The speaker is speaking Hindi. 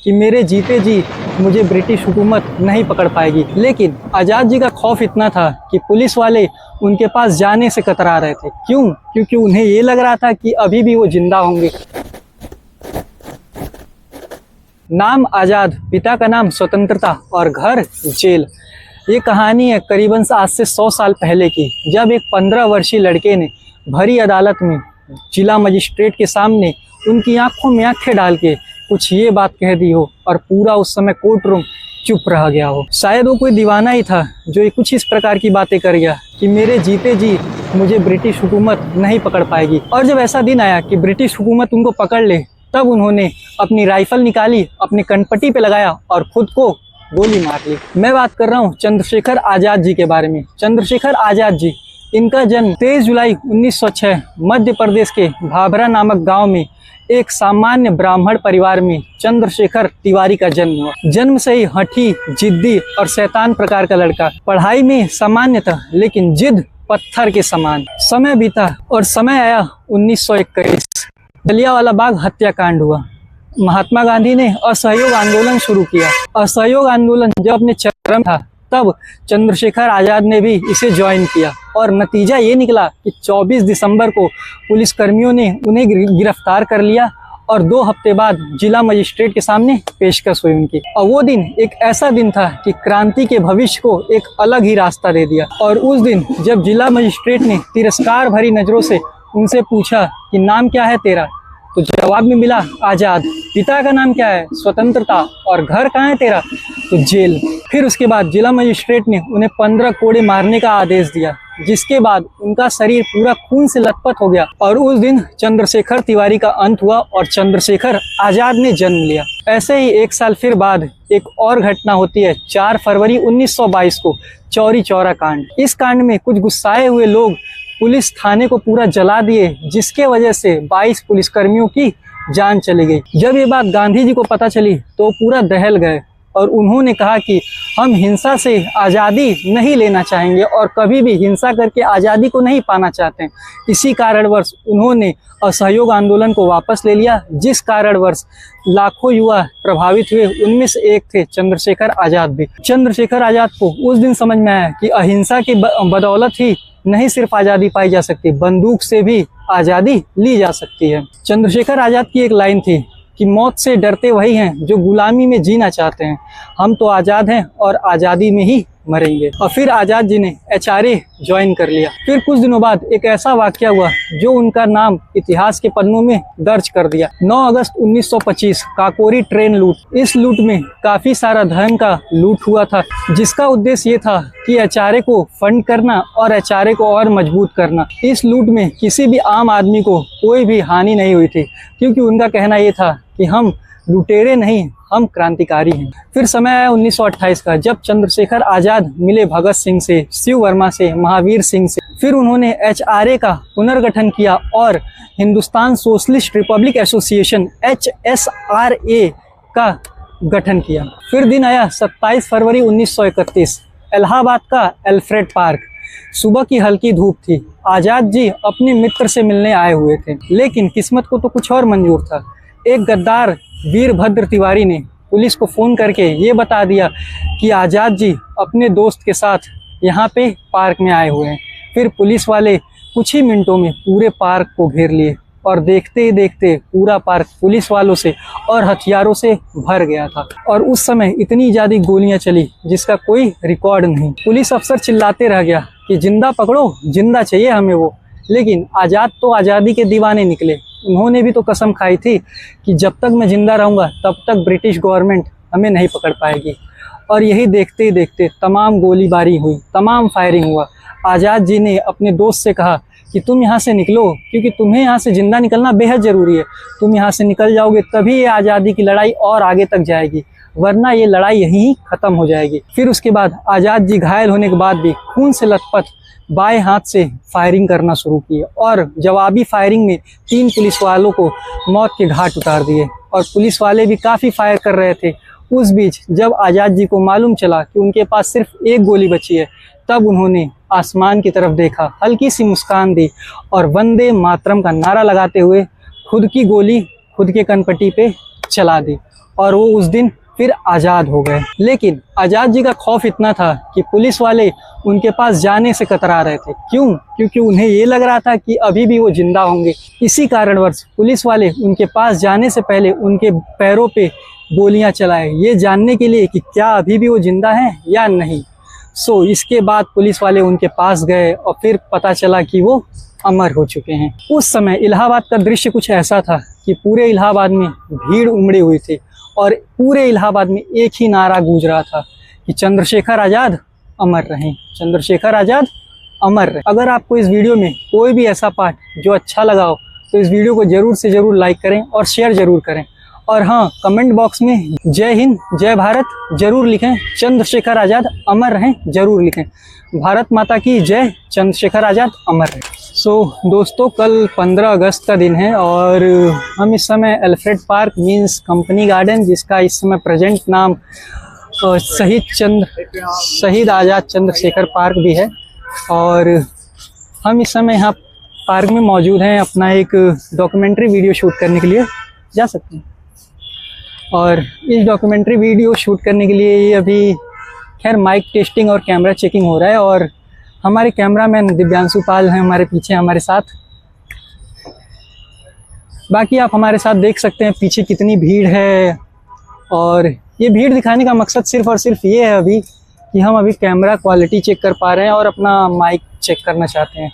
कि मेरे जीते जी मुझे ब्रिटिश हुकूमत नहीं पकड़ पाएगी। लेकिन आज़ाद जी का खौफ इतना था कि पुलिस वाले उनके पास जाने से कतरा रहे थे। क्यों? क्योंकि उन्हें ये लग रहा था कि अभी भी वो जिंदा होंगे। नाम आज़ाद, पिता का नाम स्वतंत्रता और घर जेल। ये कहानी है करीबन आज से 100 साल पहले की, जब एक 15 वर्षीय लड़के ने भरी अदालत में जिला मजिस्ट्रेट के सामने उनकी आंखों में आंखें डाल के कुछ ये बात कह दी हो और पूरा उस समय कोर्ट रूम चुप रह गया हो। शायद वो कोई दीवाना ही था जो कुछ इस प्रकार की बातें कर गया कि मेरे जीते जी मुझे ब्रिटिश हुकूमत नहीं पकड़ पाएगी। और जब ऐसा दिन आया कि ब्रिटिश हुकूमत उनको पकड़ ले, तब उन्होंने अपनी राइफल निकाली, अपनी कनपट्टी पे लगाया और खुद को गोली मार ली। मैं बात कर रहा हूँ चंद्रशेखर आज़ाद जी के बारे में। चंद्रशेखर आज़ाद जी, इनका जन्म 23 जुलाई 1906 मध्य प्रदेश के भाभरा नामक गांव में एक सामान्य ब्राह्मण परिवार में चंद्रशेखर तिवारी का जन्म हुआ। जन्म से ही हठी, जिद्दी और शैतान प्रकार का लड़का। पढ़ाई में सामान्य था, लेकिन जिद पत्थर के समान। समय बीता और समय आया 1921। जलियांवाला बाग हत्याकांड हुआ। महात्मा गांधी ने असहयोग आंदोलन शुरू किया। असहयोग आंदोलन जब अपने चरम था, तब चंद्रशेखर आज़ाद ने भी इसे ज्वाइन किया और नतीजा ये निकला कि 24 दिसंबर को पुलिसकर्मियों ने उन्हें गिरफ्तार कर लिया और 2 हफ्ते बाद जिला मजिस्ट्रेट के सामने पेशकश हुई उनकी। और वो दिन एक ऐसा दिन था कि क्रांति के भविष्य को एक अलग ही रास्ता दे दिया। और उस दिन जब जिला मजिस्ट्रेट ने तिरस्कार भरी नजरों से उनसे पूछा कि नाम क्या है तेरा, तो जवाब में मिला आज़ाद। पिता का नाम क्या है? स्वतंत्रता। और घर कहाँ है तेरा? तो जेल। फिर उसके बाद जिला मजिस्ट्रेट ने उन्हें 15 कोड़े मारने का आदेश दिया, जिसके बाद उनका शरीर पूरा खून से लथपथ हो गया। और उस दिन चंद्रशेखर तिवारी का अंत हुआ और चंद्रशेखर आज़ाद ने जन्म लिया। ऐसे ही 1 साल फिर बाद एक और घटना होती है 4 फरवरी 1922 को, चौरी चौरा कांड। इस कांड में कुछ गुस्साए हुए लोग पुलिस थाने को पूरा जला दिए, जिसके वजह से 22 पुलिसकर्मियों की जान चली गई। जब ये बात गांधी जी को पता चली तो पूरा दहल गए और उन्होंने कहा कि हम हिंसा से आज़ादी नहीं लेना चाहेंगे और कभी भी हिंसा करके आज़ादी को नहीं पाना चाहते हैं। इसी कारणवश उन्होंने असहयोग आंदोलन को वापस ले लिया, जिस कारणवश लाखों युवा प्रभावित हुए। उनमें से एक थे चंद्रशेखर आज़ाद भी। चंद्रशेखर आज़ाद को उस दिन समझ में आया कि अहिंसा की बदौलत ही नहीं सिर्फ आज़ादी पाई जा सकती, बंदूक से भी आज़ादी ली जा सकती है। चंद्रशेखर आज़ाद की एक लाइन थी कि मौत से डरते वही हैं जो गुलामी में जीना चाहते हैं। हम तो आज़ाद हैं और आज़ादी में ही मरेंगे। और फिर आज़ाद जी ने HRA ज्वाइन कर लिया। फिर कुछ दिनों बाद एक ऐसा वाकया हुआ जो उनका नाम इतिहास के पन्नों में दर्ज कर दिया। 9 अगस्त 1925 काकोरी ट्रेन लूट। इस लूट में काफी सारा धन का लूट हुआ था, जिसका उद्देश्य ये था कि HRA को फंड करना और HRA को और मजबूत करना। इस लूट में किसी भी आम आदमी को कोई भी हानि नहीं हुई थी, क्योंकि उनका कहना ये था कि हम लुटेरे नहीं, हम क्रांतिकारी हैं। फिर समय आया 1928 का, जब चंद्रशेखर आज़ाद मिले भगत सिंह से, शिव वर्मा से, महावीर सिंह से। फिर उन्होंने HRA का पुनर्गठन किया और Hindustan socialist Republic association HSRA का गठन किया। फिर दिन आया 27 फरवरी 1931, इलाहाबाद का अल्फ्रेड पार्क। सुबह की हल्की धूप थी। आज़ाद जी अपने मित्र से मिलने आए हुए थे, लेकिन किस्मत को तो कुछ और मंजूर था। एक गद्दार वीरभद्र तिवारी ने पुलिस को फ़ोन करके ये बता दिया कि आज़ाद जी अपने दोस्त के साथ यहाँ पे पार्क में आए हुए हैं। फिर पुलिस वाले कुछ ही मिनटों में पूरे पार्क को घेर लिए और देखते ही देखते पूरा पार्क पुलिस वालों से और हथियारों से भर गया था। और उस समय इतनी ज़्यादा गोलियां चली जिसका कोई रिकॉर्ड नहीं। पुलिस अफसर चिल्लाते रह गया कि जिंदा पकड़ो, जिंदा चाहिए हमें वो। लेकिन आज़ाद तो आज़ादी के दीवाने निकले। उन्होंने भी तो कसम खाई थी कि जब तक मैं जिंदा रहूँगा तब तक ब्रिटिश गवर्नमेंट हमें नहीं पकड़ पाएगी। और यही देखते ही देखते तमाम गोलीबारी हुई, तमाम फायरिंग हुआ। आज़ाद जी ने अपने दोस्त से कहा कि तुम यहाँ से निकलो, क्योंकि तुम्हें यहाँ से जिंदा निकलना बेहद ज़रूरी है। तुम यहाँ से निकल जाओगे तभी ये आज़ादी की लड़ाई और आगे तक जाएगी, वरना ये लड़ाई यहीं ख़त्म हो जाएगी। फिर उसके बाद आज़ाद जी घायल होने के बाद भी खून से लथपथ बाएं हाथ से फायरिंग करना शुरू की और जवाबी फायरिंग में 3 पुलिस वालों को मौत के घाट उतार दिए। और पुलिस वाले भी काफ़ी फायर कर रहे थे। उस बीच जब आज़ाद जी को मालूम चला कि उनके पास सिर्फ एक गोली बची है, तब उन्होंने आसमान की तरफ देखा, हल्की सी मुस्कान दी और वंदे मातरम का नारा लगाते हुए खुद की गोली खुद के कनपट्टी पे चला दी। और वो उस दिन फिर आज़ाद हो गए। लेकिन आज़ाद जी का खौफ इतना था कि पुलिस वाले उनके पास जाने से कतरा रहे थे। क्यों? क्योंकि उन्हें ये लग रहा था कि अभी भी वो जिंदा होंगे। इसी कारणवश पुलिस वाले उनके पास जाने से पहले उनके पैरों पे गोलियां चलाए, ये जानने के लिए कि क्या अभी भी वो जिंदा हैं या नहीं। इसके बाद पुलिस वाले उनके पास गए और फिर पता चला कि वो अमर हो चुके हैं। उस समय इलाहाबाद का दृश्य कुछ ऐसा था कि पूरे इलाहाबाद में भीड़ उमड़ी हुई थी और पूरे इलाहाबाद में एक ही नारा गूंज रहा था कि चंद्रशेखर आज़ाद अमर रहें, चंद्रशेखर आज़ाद अमर रहें। अगर आपको इस वीडियो में कोई भी ऐसा पार्ट जो अच्छा लगा हो तो इस वीडियो को ज़रूर से ज़रूर लाइक करें और शेयर ज़रूर करें। और हाँ, कमेंट बॉक्स में जय हिंद जय भारत ज़रूर लिखें, चंद्रशेखर आज़ाद अमर रहें ज़रूर लिखें। भारत माता की जय, चंद्रशेखर आज़ाद अमर रहें। दोस्तों, कल 15 अगस्त का दिन है और हम इस समय Alfred park means company garden, जिसका इस समय प्रेजेंट नाम शहीद आज़ाद चंद्रशेखर पार्क भी है, और हम इस समय यहाँ पार्क में मौजूद हैं अपना एक डॉक्यूमेंट्री वीडियो शूट करने के लिए। जा सकते हैं। और इस डॉक्यूमेंट्री वीडियो शूट करने के लिए ये अभी खैर माइक टेस्टिंग और कैमरा चेकिंग हो रहा है, और हमारे कैमरामैन दिव्यांशु पाल हैं हमारे पीछे हमारे साथ। बाकी आप हमारे साथ देख सकते हैं पीछे कितनी भीड़ है, और ये भीड़ दिखाने का मकसद सिर्फ और सिर्फ ये है अभी कि हम अभी कैमरा क्वालिटी चेक कर पा रहे हैं और अपना माइक चेक करना चाहते हैं।